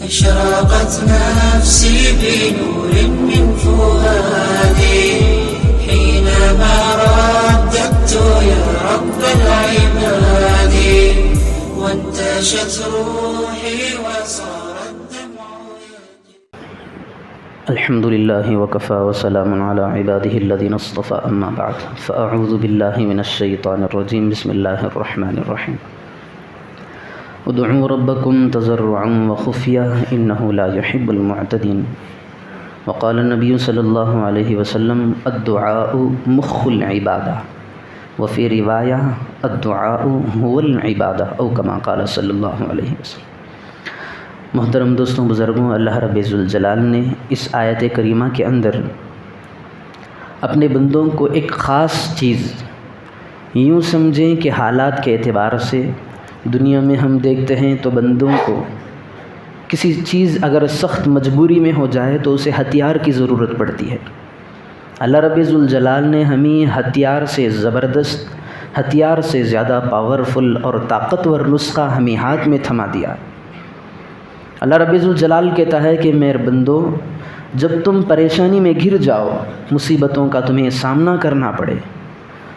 أشرقت نفسي بنور من فؤادي حينما رددت يا رب العباد وانتشت روحي وصار الدمع الحمد لله وكفى وسلام على عباده الذين اصطفى أما بعد فأعوذ بالله من الشيطان الرجيم بسم الله الرحمن الرحيم ادعوا ربكم تضرعا وخفيا إنه لا يحب المعتدين وقال النبي صلى الله عليه وسلم الدعاء مخ العبادة وفي رواية الدعاء هو العبادة أو كما قال صلی اللہ علیہ وسلم۔ محترم دوستوں، بزرگوں، اللہ رب ذوالجلال نے اس آیت کریمہ کے اندر اپنے بندوں کو ایک خاص چیز، یوں سمجھیں کہ حالات کے اعتبار سے دنیا میں ہم دیکھتے ہیں تو بندوں کو کسی چیز اگر سخت مجبوری میں ہو جائے تو اسے ہتھیار کی ضرورت پڑتی ہے۔ اللہ رب ذوالجلال نے ہمیں ہتھیار سے زبردست، ہتھیار سے زیادہ پاورفل اور طاقتور نسخہ ہمیں ہاتھ میں تھما دیا۔ اللہ رب ذوالجلال کہتا ہے کہ میرے بندو، جب تم پریشانی میں گر جاؤ، مصیبتوں کا تمہیں سامنا کرنا پڑے،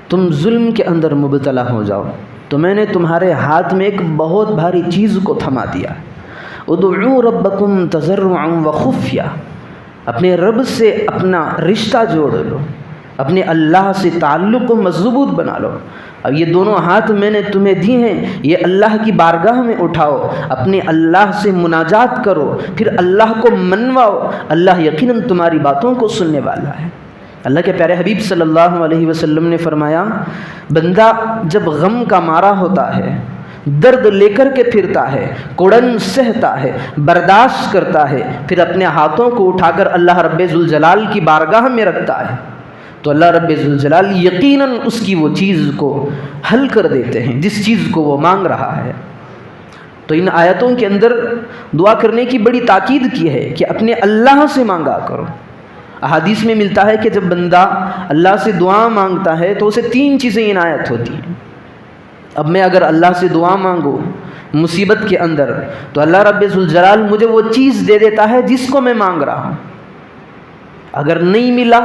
تم ظلم کے اندر مبتلا ہو جاؤ، تو میں نے تمہارے ہاتھ میں ایک بہت بھاری چیز کو تھما دیا۔ ادعوا ربکم تضرعا وخفیا، اپنے رب سے اپنا رشتہ جوڑ لو، اپنے اللہ سے تعلق کو مضبوط بنا لو۔ اب یہ دونوں ہاتھ میں نے تمہیں دی ہیں، یہ اللہ کی بارگاہ میں اٹھاؤ، اپنے اللہ سے مناجات کرو، پھر اللہ کو منواؤ، اللہ یقیناً تمہاری باتوں کو سننے والا ہے۔ اللہ کے پیارے حبیب صلی اللہ علیہ وسلم نے فرمایا، بندہ جب غم کا مارا ہوتا ہے، درد لے کر کے پھرتا ہے، کوڑن سہتا ہے، برداشت کرتا ہے، پھر اپنے ہاتھوں کو اٹھا کر اللہ رب ذوالجلال کی بارگاہ میں رکھتا ہے، تو اللہ رب ذوالجلال یقیناً اس کی وہ چیز کو حل کر دیتے ہیں جس چیز کو وہ مانگ رہا ہے۔ تو ان آیتوں کے اندر دعا کرنے کی بڑی تاکید کی ہے کہ اپنے اللہ سے مانگا کرو۔ احادیث میں ملتا ہے کہ جب بندہ اللہ سے دعا مانگتا ہے تو اسے تین چیزیں عنایت ہوتی ہیں۔ اب میں اگر اللہ سے دعا مانگوں مصیبت کے اندر تو اللہ رب ذوالجلال مجھے وہ چیز دے دیتا ہے جس کو میں مانگ رہا ہوں، اگر نہیں ملا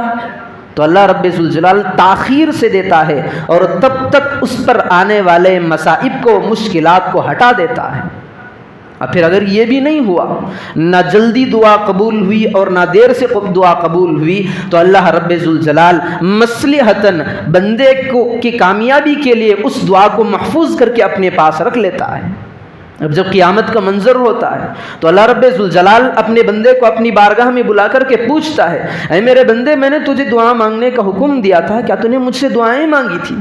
تو اللہ رب ذوالجلال تاخیر سے دیتا ہے اور تب تک اس پر آنے والے مصائب کو، مشکلات کو ہٹا دیتا ہے۔ اور پھر اگر یہ بھی نہیں ہوا، نہ جلدی دعا قبول ہوئی اور نہ دیر سے دعا قبول ہوئی، تو اللہ رب ذوالجلال مصلحتاً بندے کی کامیابی کے لیے اس دعا کو محفوظ کر کے اپنے پاس رکھ لیتا ہے۔ اب جب قیامت کا منظر ہوتا ہے تو اللہ رب ذوالجلال اپنے بندے کو اپنی بارگاہ میں بلا کر کے پوچھتا ہے، اے میرے بندے، میں نے تجھے دعا مانگنے کا حکم دیا تھا، کیا تو نے مجھ سے دعائیں مانگی تھی؟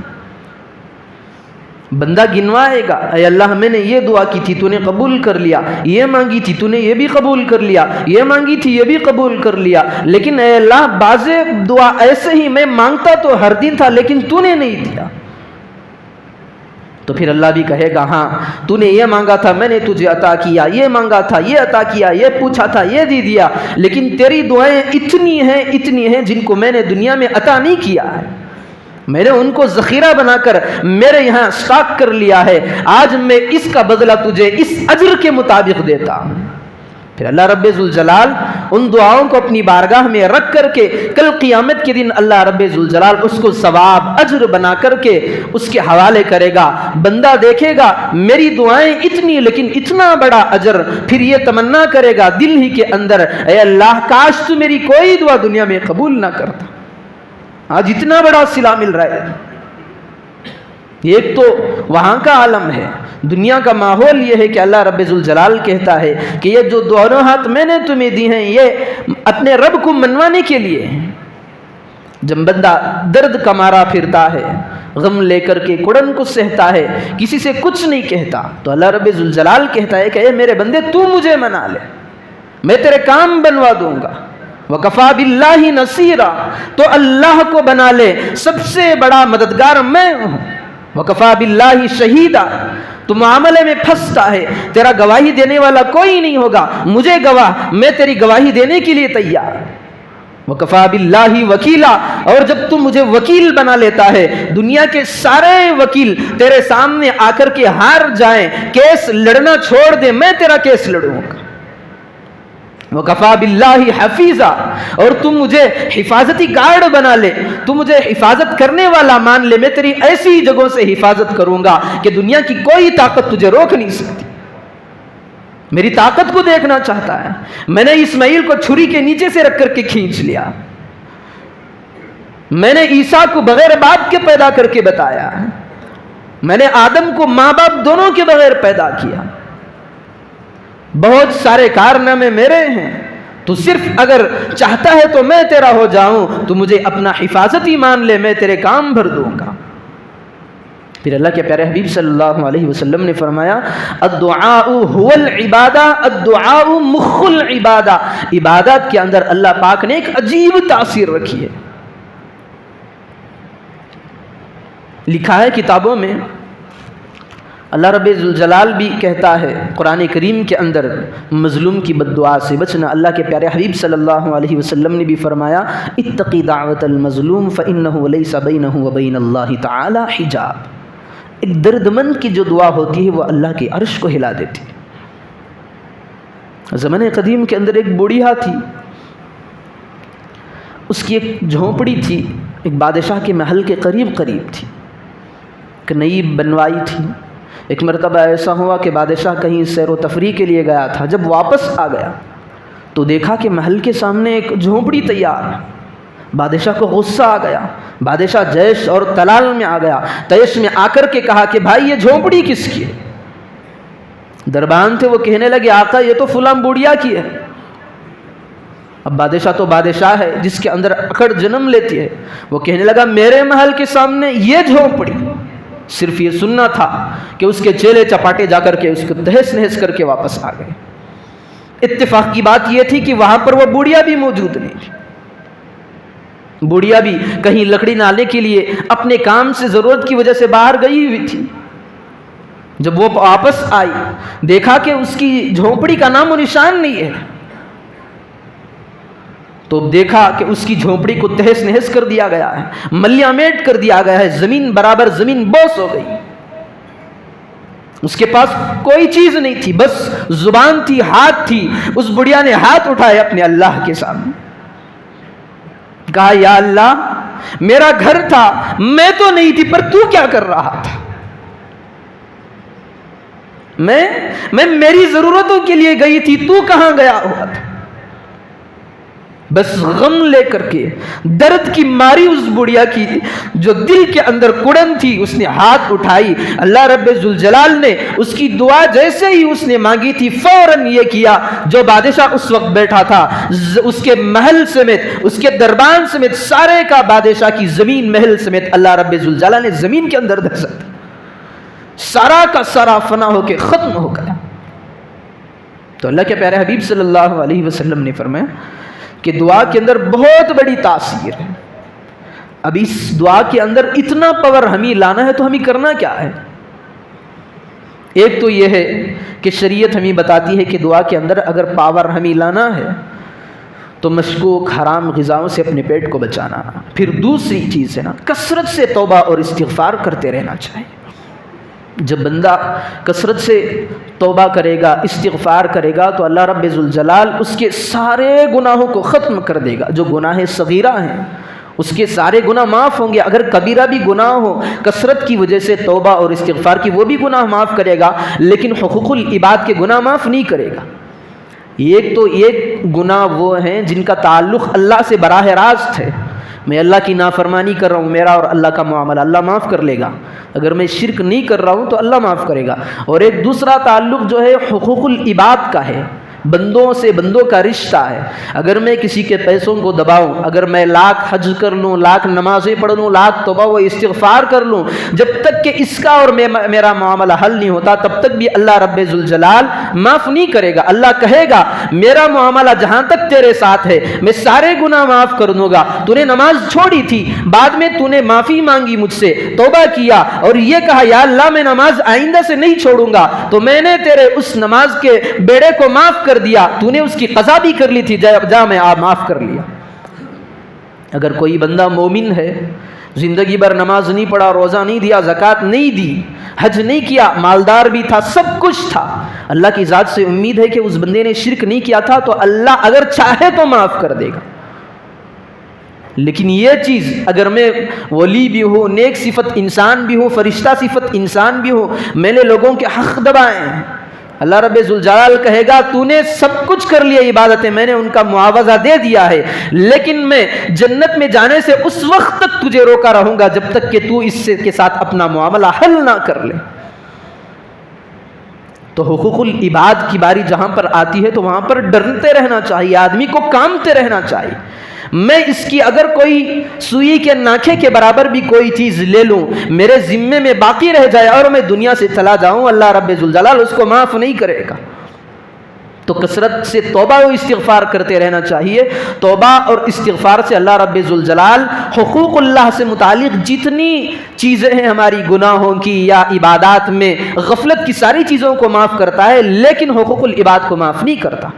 بندہ گنوائے گا، اے اللہ میں نے یہ دعا کی تھی، تو نے قبول کر لیا، یہ مانگی تھی تو نے یہ بھی قبول کر لیا، یہ مانگی تھی یہ بھی قبول کر لیا، لیکن اے اللہ بعض دعا ایسے ہی میں مانگتا تو ہر دن تھا لیکن تو نے نہیں دیا۔ تو پھر اللہ بھی کہے گا، ہاں تو نے یہ مانگا تھا، میں نے تجھے عطا کیا، یہ مانگا تھا یہ عطا کیا، یہ پوچھا تھا یہ دے دیا، لیکن تیری دعائیں اتنی ہیں جن کو میں نے دنیا میں عطا نہیں کیا ہے، میں نے ان کو ذخیرہ بنا کر میرے یہاں اسٹاک کر لیا ہے، آج میں اس کا بدلہ تجھے اس اجر کے مطابق دیتا ہوں۔ پھر اللہ رب ذوالجلال ان دعاؤں کو اپنی بارگاہ میں رکھ کر کے کل قیامت کے دن اللہ رب ذوالجلال اس کو ثواب اجر بنا کر کے اس کے حوالے کرے گا۔ بندہ دیکھے گا میری دعائیں اتنی لیکن اتنا بڑا اجر، پھر یہ تمنا کرے گا دل ہی کے اندر، اے اللہ کاش تو میری کوئی دعا دنیا میں قبول نہ کرتا، آج اتنا بڑا صلہ مل رہا ہے۔ ایک تو وہاں کا عالم ہے، دنیا کا ماحول یہ ہے کہ اللہ رب ذوالجلال کہتا ہے کہ یہ جو دونوں ہاتھ میں نے تمہیں دی ہیں یہ اپنے رب کو منوانے کے لیے ہیں۔ جب بندہ درد کا مارا پھرتا ہے، غم لے کر کے کڑن کو سہتا ہے، کسی سے کچھ نہیں کہتا، تو اللہ رب ذوالجلال کہتا ہے کہ اے میرے بندے تو مجھے منا لے، میں تیرے کام بنوا دوں گا۔ وَكَفَى بِاللَّهِ نَصِيرًا، تو اللہ کو بنا لے، سب سے بڑا مددگار میں ہوں۔ وَكَفَى بِاللَّهِ شَهِيدًا، تو معاملے میں پھنستا ہے، تیرا گواہی دینے والا کوئی نہیں ہوگا، مجھے گواہ، میں تیری گواہی دینے کے لیے تیار۔ وَكَفَى بِاللَّهِ وَكِيلًا، اور جب تم مجھے وکیل بنا لیتا ہے، دنیا کے سارے وکیل تیرے سامنے آ کر کے ہار جائیں، کیس لڑنا چھوڑ دیں، میں تیرا کیس لڑوں گا۔ وَكَفَى بِاللَّهِ حَفِيظًا، اور تم مجھے حفاظتی گارڈ بنا لے، تم مجھے حفاظت کرنے والا مان لے، میں تیری ایسی جگہوں سے حفاظت کروں گا کہ دنیا کی کوئی طاقت تجھے روک نہیں سکتی۔ میری طاقت کو دیکھنا چاہتا ہے، میں نے اسماعیل کو چھری کے نیچے سے رکھ کر کے کھینچ لیا، میں نے عیسیٰ کو بغیر باپ کے پیدا کر کے بتایا، میں نے آدم کو ماں باپ دونوں کے بغیر پیدا کیا، بہت سارے کارنامے میرے ہیں، تو صرف اگر چاہتا ہے تو میں تیرا ہو جاؤں، تو مجھے اپنا حفاظتی مان لے، میں تیرے کام بھر دوں گا۔ پھر اللہ کے پیارے حبیب صلی اللہ علیہ وسلم نے فرمایا الدعاء هو العبادہ، الدعاء مخ العبادہ، عبادت کے اندر اللہ پاک نے ایک عجیب تاثیر رکھی ہے۔ لکھا ہے کتابوں میں، اللہ رب ذوالجلال بھی کہتا ہے قرآن کریم کے اندر مظلوم کی بد دعا سے بچنا۔ اللہ کے پیارے حبیب صلی اللہ علیہ وسلم نے بھی فرمایا اتقی دعوت المظلوم فإنہ لیس بینہ وبین اللہ تعالی حجاب۔ ایک درد مند کی جو دعا ہوتی ہے وہ اللہ کے عرش کو ہلا دیتی ہے۔ زمانے قدیم کے اندر ایک بوڑھیا تھی، اس کی ایک جھونپڑی تھی، ایک بادشاہ کے محل کے قریب تھی، ایک نئی بنوائی تھی۔ ایک مرتبہ ایسا ہوا کہ بادشاہ کہیں سیر و تفریح کے لیے گیا تھا، جب واپس آ گیا تو دیکھا کہ محل کے سامنے ایک جھونپڑی تیار ہے۔ بادشاہ کو غصہ آ گیا، بادشاہ جیش اور تلال میں آ گیا، تیش میں آ کر کے کہا کہ بھائی یہ جھونپڑی کس کی ہے؟ دربان تھے، وہ کہنے لگے آقا یہ تو فلاں بوڑھیا کی ہے۔ اب بادشاہ تو بادشاہ ہے جس کے اندر اکڑ جنم لیتی ہے، وہ کہنے لگا میرے محل کے سامنے یہ جھونپڑی، صرف یہ سننا تھا کہ اس کے چیلے چپاٹے جا کر کے اس کو تہس نہس کر کے واپس آ گئے۔ اتفاق کی بات یہ تھی کہ وہاں پر وہ بوڑھیا بھی موجود نہیں تھی، بوڑھیا بھی کہیں لکڑی لانے کے لیے اپنے کام سے ضرورت کی وجہ سے باہر گئی ہوئی تھی۔ جب وہ واپس آئی دیکھا کہ اس کی جھونپڑی کا نام و نشان نہیں ہے، تو دیکھا کہ اس کی جھونپڑی کو تہس نہس کر دیا گیا ہے، ملیہ میٹ کر دیا گیا ہے، زمین برابر زمین بوس ہو گئی۔ اس کے پاس کوئی چیز نہیں تھی، بس زبان تھی، ہاتھ تھی۔ اس بڑھیا نے ہاتھ اٹھائے اپنے اللہ کے سامنے، کہا یا اللہ میرا گھر تھا، میں تو نہیں تھی، پر تو کیا کر رہا تھا؟ میں میری ضرورتوں کے لیے گئی تھی، تو کہاں گیا ہوا تھا؟ بس غم لے کر کے درد کی ماری اس بڑھیا کی جو دل کے اندر کڑن تھی، اس نے ہاتھ اٹھائی، اللہ رب ذوالجلال نے اس کی دعا جیسے ہی اس نے مانگی تھی فوراً یہ کیا۔ جو بادشاہ اس وقت بیٹھا تھا، اس کے محل سمیت، اس کے دربان سمیت، سارے کا بادشاہ کی زمین محل سمیت اللہ رب ذوالجلال نے زمین کے اندر دھس دیا، سارا کا سارا فنا ہو کے ختم ہو گیا۔ تو اللہ کے پیارے حبیب صلی اللہ علیہ وسلم نے فرمایا کہ دعا کے اندر بہت بڑی تاثیر ہے۔ اب اس دعا کے اندر اتنا پاور ہمیں لانا ہے تو ہمیں کرنا کیا ہے؟ ایک تو یہ ہے کہ شریعت ہمیں بتاتی ہے کہ دعا کے اندر اگر پاور ہمیں لانا ہے تو مشکوک حرام غذاؤں سے اپنے پیٹ کو بچانا۔ پھر دوسری چیز ہے نا، کثرت سے توبہ اور استغفار کرتے رہنا چاہیے۔ جب بندہ کثرت سے توبہ کرے گا، استغفار کرے گا، تو اللہ رب ذوالجلال اس کے سارے گناہوں کو ختم کر دے گا۔ جو گناہ صغیرہ ہیں اس کے سارے گناہ معاف ہوں گے۔ اگر کبیرہ بھی گناہ ہو، کثرت کی وجہ سے توبہ اور استغفار کی، وہ بھی گناہ معاف کرے گا، لیکن حقوق العباد کے گناہ معاف نہیں کرے گا۔ ایک تو ایک گناہ وہ ہیں جن کا تعلق اللہ سے براہ راست ہے، میں اللہ کی نافرمانی کر رہا ہوں، میرا اور اللہ کا معاملہ اللہ معاف کر لے گا۔ اگر میں شرک نہیں کر رہا ہوں تو اللہ معاف کرے گا۔ اور ایک دوسرا تعلق جو ہے حقوق العباد کا ہے، بندوں سے بندوں کا رشتہ ہے۔ اگر میں کسی کے پیسوں کو دباؤں، اگر میں لاکھ حج کر لوں، لاکھ نمازیں پڑھ لوں، لاکھ توبہ و استغفار کر لوں، جب تک کہ اس کا اور میرا معاملہ حل نہیں ہوتا تب تک بھی اللہ رب ذوالجلال معاف نہیں کرے گا۔ اللہ کہے گا میرا معاملہ جہاں تک تیرے ساتھ ہے میں سارے گناہ معاف کر دوں گا۔ تو نے نماز چھوڑی تھی، بعد میں تو نے معافی مانگی مجھ سے، توبہ کیا اور یہ کہا یا اللہ میں نماز آئندہ سے نہیں چھوڑوں گا، تو میں نے تیرے اس نماز کے بیڑے کو معاف کر دیا، تو نے اس کی قضا بھی کر لی تھی، جا میں آپ معاف کر لیا۔ اگر کوئی بندہ مومن ہے، زندگی بھر نماز نہیں پڑھا، روزہ نہیں دیا، زکوٰۃ نہیں دی، حج نہیں کیا، مالدار بھی تھا، سب کچھ تھا، اللہ کی ذات سے امید ہے کہ اس بندے نے شرک نہیں کیا تھا تو اللہ اگر چاہے تو معاف کر دے گا۔ لیکن یہ چیز اگر میں ولی بھی ہوں، نیک صفت انسان بھی ہوں، فرشتہ صفت انسان بھی ہوں، میں نے لوگوں کے حق دبائے ہیں، اللہ رب ذوالجلال کہے گا تو نے سب کچھ کر لیا عبادتیں، میں نے ان کا معاوضہ دے دیا ہے، لیکن میں جنت میں جانے سے اس وقت تک تجھے روکا رہوں گا جب تک کہ تو اس سے کے ساتھ اپنا معاملہ حل نہ کر لے۔ تو حقوق العباد کی باری جہاں پر آتی ہے تو وہاں پر ڈرتے رہنا چاہیے، آدمی کو کامتے رہنا چاہیے۔ میں اس کی اگر کوئی سوئی کے ناکھے کے برابر بھی کوئی چیز لے لوں، میرے ذمے میں باقی رہ جائے اور میں دنیا سے چلا جاؤں، اللہ رب ذوالجلال اس کو معاف نہیں کرے گا۔ تو کثرت سے توبہ و استغفار کرتے رہنا چاہیے۔ توبہ اور استغفار سے اللہ رب ذوالجلال حقوق اللہ سے متعلق جتنی چیزیں ہیں ہماری گناہوں کی یا عبادات میں غفلت کی ساری چیزوں کو معاف کرتا ہے، لیکن حقوق العباد کو معاف نہیں کرتا۔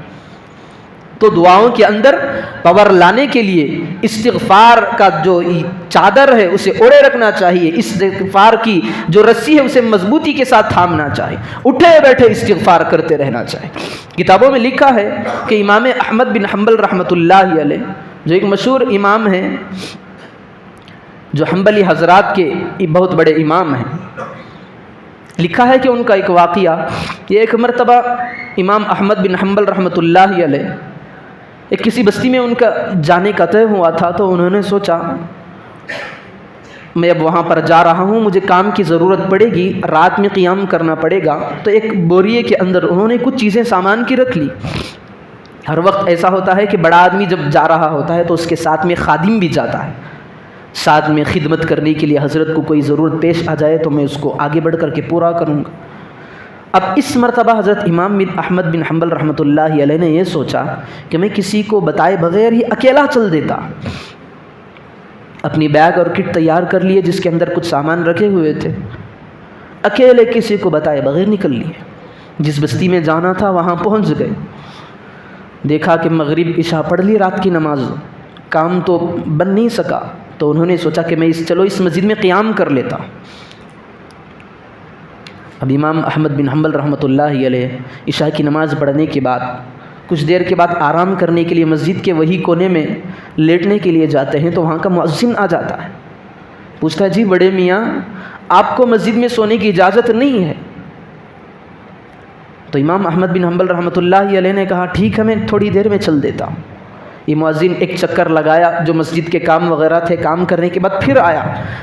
تو دعاؤں کے اندر پاور لانے کے لیے استغفار کا جو چادر ہے اسے اوڑے رکھنا چاہیے، استغفار کی جو رسی ہے اسے مضبوطی کے ساتھ تھامنا چاہیے، اٹھے بیٹھے استغفار کرتے رہنا چاہیے۔ کتابوں میں لکھا ہے کہ امام احمد بن حنبل رحمۃ اللہ علیہ جو ایک مشہور امام ہیں، جو حنبلی حضرات کے بہت بڑے امام ہیں، لکھا ہے کہ ان کا ایک واقعہ، یہ ایک مرتبہ امام احمد بن حنبل رحمۃ اللہ علیہ ایک کسی بستی میں ان کا جانے کا طے ہوا تھا، تو انہوں نے سوچا میں اب وہاں پر جا رہا ہوں، مجھے کام کی ضرورت پڑے گی، رات میں قیام کرنا پڑے گا، تو ایک بوریے کے اندر انہوں نے کچھ چیزیں سامان کی رکھ لی۔ ہر وقت ایسا ہوتا ہے کہ بڑا آدمی جب جا رہا ہوتا ہے تو اس کے ساتھ میں خادم بھی جاتا ہے، ساتھ میں خدمت کرنے کے لیے، حضرت کو کوئی ضرورت پیش آ جائے تو میں اس کو آگے بڑھ کر کے پورا کروں گا۔ اب اس مرتبہ حضرت امام احمد بن حنبل رحمۃ اللہ علیہ نے یہ سوچا کہ میں کسی کو بتائے بغیر ہی اکیلا چل دیتا۔ اپنی بیگ اور کٹ تیار کر لیے جس کے اندر کچھ سامان رکھے ہوئے تھے، اکیلے کسی کو بتائے بغیر نکل لیے، جس بستی میں جانا تھا وہاں پہنچ گئے، دیکھا کہ مغرب عشاء پڑھ لی، رات کی نماز، کام تو بن نہیں سکا، تو انہوں نے سوچا کہ میں چلو اس مسجد میں قیام کر لیتا۔ اب امام احمد بن حنبل رحمۃ اللہ علیہ عشاء کی نماز پڑھنے کے بعد کچھ دیر کے بعد آرام کرنے کے لیے مسجد کے وہی کونے میں لیٹنے کے لیے جاتے ہیں، تو وہاں کا مؤذن آ جاتا ہے، پوچھتا ہے جی بڑے میاں آپ کو مسجد میں سونے کی اجازت نہیں ہے۔ تو امام احمد بن حنبل رحمۃ اللہ علیہ نے کہا ٹھیک ہے میں تھوڑی دیر میں چل دیتا ہوں۔ یہ مؤذن ایک چکر لگایا، جو مسجد کے کام وغیرہ تھے کام کرنے کے بعد پھر آیا،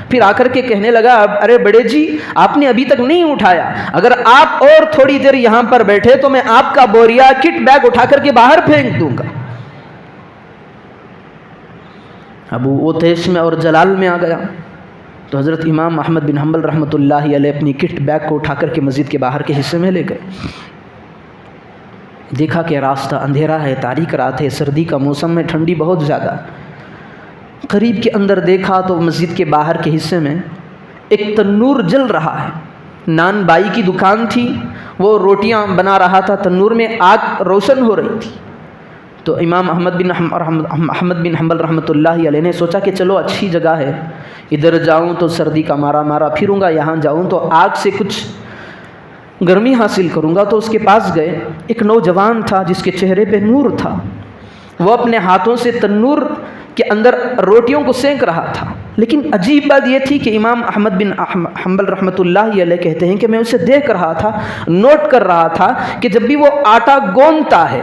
پھر آ کر کے کہنے لگا ارے بڑے جی آپ نے ابھی تک نہیں اٹھایا، اگر آپ اور تھوڑی دیر یہاں پر بیٹھے تو میں آپ کا بوریا کٹ بیگ اٹھا کر کے باہر پھینک دوں گا۔ اب وہ تیش میں اور جلال میں آ گیا، تو حضرت امام احمد بن حنبل رحمۃ اللہ علیہ اپنی کٹ بیگ کو اٹھا کر کے مسجد کے باہر کے حصے میں لے گئے۔ دیکھا کہ راستہ اندھیرا ہے، تاریک رات ہے، سردی کا موسم ہے، ٹھنڈی بہت زیادہ، قریب کے اندر دیکھا تو مسجد کے باہر کے حصے میں ایک تنور جل رہا ہے، نان بائی کی دکان تھی، وہ روٹیاں بنا رہا تھا، تنور میں آگ روشن ہو رہی تھی۔ تو امام احمد بن حنبل رحمۃ اللہ علیہ نے سوچا کہ چلو اچھی جگہ ہے، ادھر جاؤں تو سردی کا مارا پھروں گا، یہاں جاؤں تو آگ سے کچھ گرمی حاصل کروں گا۔ تو اس کے پاس گئے، ایک نوجوان تھا جس کے چہرے پہ نور تھا، وہ اپنے ہاتھوں سے تنور کے اندر روٹیوں کو سینک رہا تھا۔ لیکن عجیب بات یہ تھی کہ امام احمد بن حنبل رحمۃ اللہ علیہ کہتے ہیں کہ میں اسے دیکھ رہا تھا، نوٹ کر رہا تھا کہ جب بھی وہ آٹا گوندتا ہے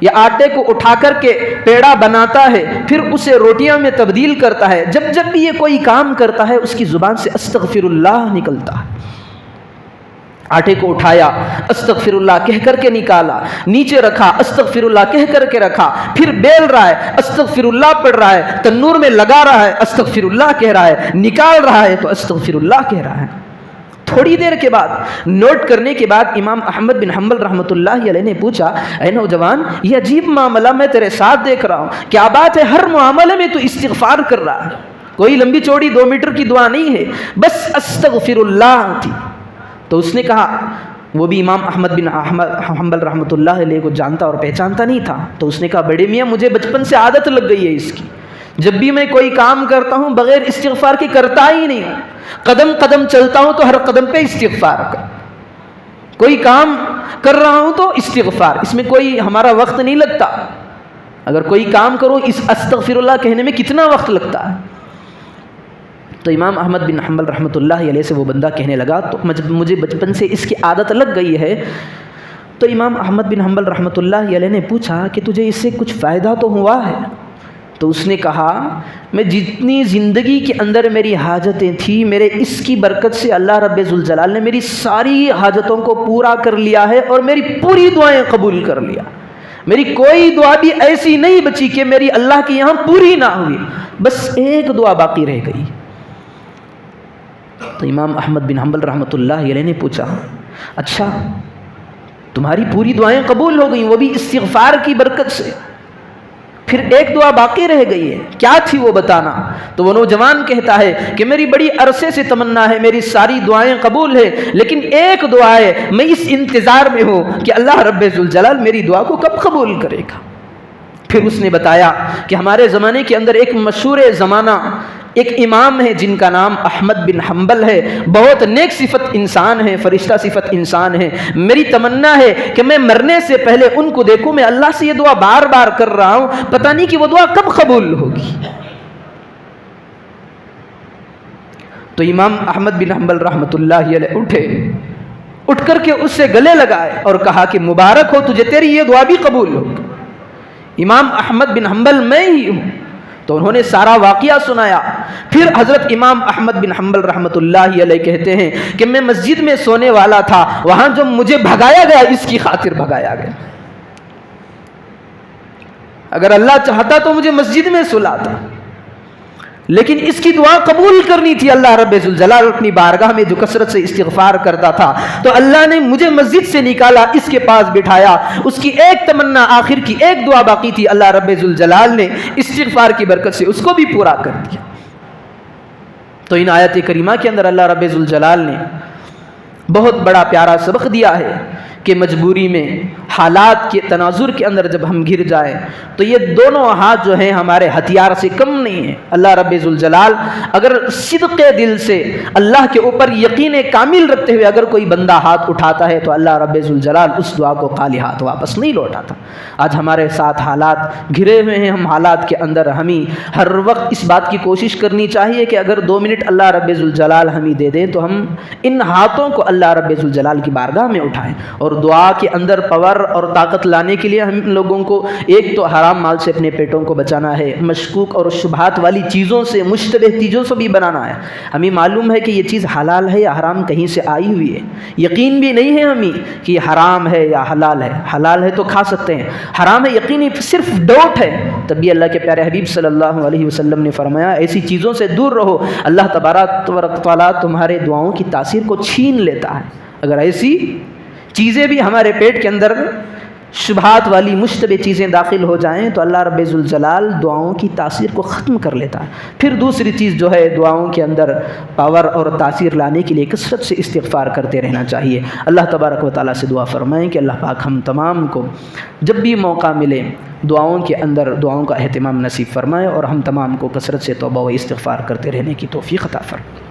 یا آٹے کو اٹھا کر کے پیڑا بناتا ہے پھر اسے روٹیاں میں تبدیل کرتا ہے، جب بھی یہ کوئی کام کرتا ہے اس کی زبان سے استغفر اللہ نکلتا ہے۔ آٹے کو اٹھایا، استغفر اللہ کہہ کر کے نکالا، نیچے رکھا، استغفر اللہ کہہ کر کے رکھا، پھر بیل رہا ہے، استغفر اللہ پڑھ رہا ہے، تنور میں لگا رہا ہے، استغفر اللہ کہہ رہا ہے، نکال رہا ہے تو استغفر اللہ کہہ رہا ہے۔ تھوڑی دیر کے بعد نوٹ کرنے کے بعد امام احمد بن حنبل رحمۃ اللہ علیہ نے پوچھا اے نوجوان یہ عجیب معاملہ میں تیرے ساتھ دیکھ رہا ہوں، کیا بات ہے ہر معاملے میں تو استغفار کر رہا ہے، کوئی لمبی چوڑی 2 میٹر کی دعا نہیں ہے، بس استغفر اللہ تھی۔ تو اس نے کہا، وہ بھی امام احمد بن حنبل رحمۃ اللہ علیہ کو جانتا اور پہچانتا نہیں تھا، تو اس نے کہا بڑے میاں مجھے بچپن سے عادت لگ گئی ہے اس کی، جب بھی میں کوئی کام کرتا ہوں بغیر استغفار کے کرتا ہی نہیں ہوں. قدم قدم چلتا ہوں تو ہر قدم پہ استغفار کر. کوئی کام کر رہا ہوں تو استغفار، اس میں کوئی ہمارا وقت نہیں لگتا. اگر کوئی کام کرو اس استغفر اللہ کہنے میں کتنا وقت لگتا ہے. تو امام احمد بن حنبل رحمۃ اللہ علیہ سے وہ بندہ کہنے لگا، تو مجھے بچپن سے اس کی عادت لگ گئی ہے. تو امام احمد بن حنبل رحمۃ اللہ علیہ نے پوچھا کہ تجھے اس سے کچھ فائدہ تو ہوا ہے؟ تو اس نے کہا میں جتنی زندگی کے اندر میری حاجتیں تھیں، میرے اس کی برکت سے اللہ رب ذوالجلال نے میری ساری حاجتوں کو پورا کر لیا ہے اور میری پوری دعائیں قبول کر لیا. میری کوئی دعا بھی ایسی نہیں بچی کہ میری اللہ کے یہاں پوری نہ ہوئی، بس ایک دعا باقی رہ گئی. تو امام احمد بن حنبل رحمۃ اللہ علیہ نے پوچھا اچھا تمہاری پوری دعائیں قبول ہو گئیں وہ بھی استغفار کی برکت سے، پھر ایک دعا باقی رہ گئی ہے، کیا تھی وہ بتانا؟ تو وہ نوجوان کہتا ہے کہ میری بڑی عرصے سے تمنا ہے، میری ساری دعائیں قبول ہے، لیکن ایک دعا ہے میں اس انتظار میں ہوں کہ اللہ رب ذوالجلال میری دعا کو کب قبول کرے گا. پھر اس نے بتایا کہ ہمارے زمانے کے اندر ایک مشہور زمانہ ایک امام ہے جن کا نام احمد بن حنبل ہے، بہت نیک صفت انسان ہے، فرشتہ صفت انسان ہے. میری تمنا ہے کہ میں مرنے سے پہلے ان کو دیکھوں. میں اللہ سے یہ دعا بار بار کر رہا ہوں، پتہ نہیں کہ وہ دعا کب قبول ہوگی. تو امام احمد بن حنبل رحمۃ اللہ علیہ اٹھ کر کے اس سے گلے لگائے اور کہا کہ مبارک ہو تجھے، تیری یہ دعا بھی قبول ہوگی. امام احمد بن حنبل میں ہی ہوں. تو انہوں نے سارا واقعہ سنایا. پھر حضرت امام احمد بن حنبل رحمۃ اللہ علیہ کہتے ہیں کہ میں مسجد میں سونے والا تھا، وہاں جو مجھے بھگایا گیا اس کی خاطر بھگایا گیا. اگر اللہ چاہتا تو مجھے مسجد میں سلاتا، لیکن اس کی دعا قبول کرنی تھی. اللہ رب ذوالجلال اپنی بارگاہ میں جو کثرت سے استغفار کرتا تھا، تو اللہ نے مجھے مسجد سے نکالا، اس کے پاس بٹھایا. اس کی ایک تمنا، آخر کی ایک دعا باقی تھی، اللہ رب ذوالجلال نے استغفار کی برکت سے اس کو بھی پورا کر دیا. تو ان آیت کریمہ کے اندر اللہ رب ذوالجلال نے بہت بڑا پیارا سبق دیا ہے کہ مجبوری میں، حالات کے تناظر کے اندر جب ہم گر جائیں تو یہ دونوں ہاتھ جو ہیں ہمارے ہتھیار سے کم نہیں ہیں. اللہ رب ذوالجلال اگر صدق دل سے اللہ کے اوپر یقین کامل رکھتے ہوئے اگر کوئی بندہ ہاتھ اٹھاتا ہے تو اللہ رب ذوالجلال اس دعا کو خالی ہاتھ واپس نہیں لوٹاتا. آج ہمارے ساتھ حالات گھرے ہوئے ہیں، ہم حالات کے اندر ہمیں ہر وقت اس بات کی کوشش کرنی چاہیے کہ اگر 2 منٹ اللہ رب ذوالجلال ہمیں دے دیں تو ہم ان ہاتھوں کو اللہ رب ذوالجلال کی بارگاہ میں اٹھائیں. اور دعا کے اندر پاور اور طاقت لانے کے لیے ہم لوگوں کو ایک تو حرام مال سے اپنے پیٹوں کو بچانا ہے، مشکوک اور شبہات والی چیزوں سے، مشتبہ چیزوں سے بھی بنانا ہے. ہمیں معلوم ہے کہ یہ چیز حلال ہے یا حرام کہیں سے آئی ہوئی ہے، یقین بھی نہیں ہے ہمیں کہ یہ حرام ہے یا حلال ہے. حلال ہے تو کھا سکتے ہیں، حرام ہے یقینی صرف ڈاؤٹ ہے. تب بھی اللہ کے پیارے حبیب صلی اللہ علیہ وسلم نے فرمایا ایسی چیزوں سے دور رہو، اللہ تبارک و تعالیٰ تمہارے دعاؤں کی تاثیر کو چھین لیتا ہے. اگر ایسی چیزیں بھی ہمارے پیٹ کے اندر شبہات والی مشتبہ چیزیں داخل ہو جائیں تو اللہ رب ذوالجلال دعاؤں کی تاثیر کو ختم کر لیتا ہے. پھر دوسری چیز جو ہے دعاؤں کے اندر پاور اور تاثیر لانے کے لیے کثرت سے استغفار کرتے رہنا چاہیے. اللہ تبارک و تعالیٰ سے دعا فرمائیں کہ اللہ پاک ہم تمام کو جب بھی موقع ملے دعاؤں کے اندر دعاؤں کا اہتمام نصیب فرمائے اور ہم تمام کو کثرت سے توبہ و استغفار کرتے رہنے کی توفیق عطا فرمائے.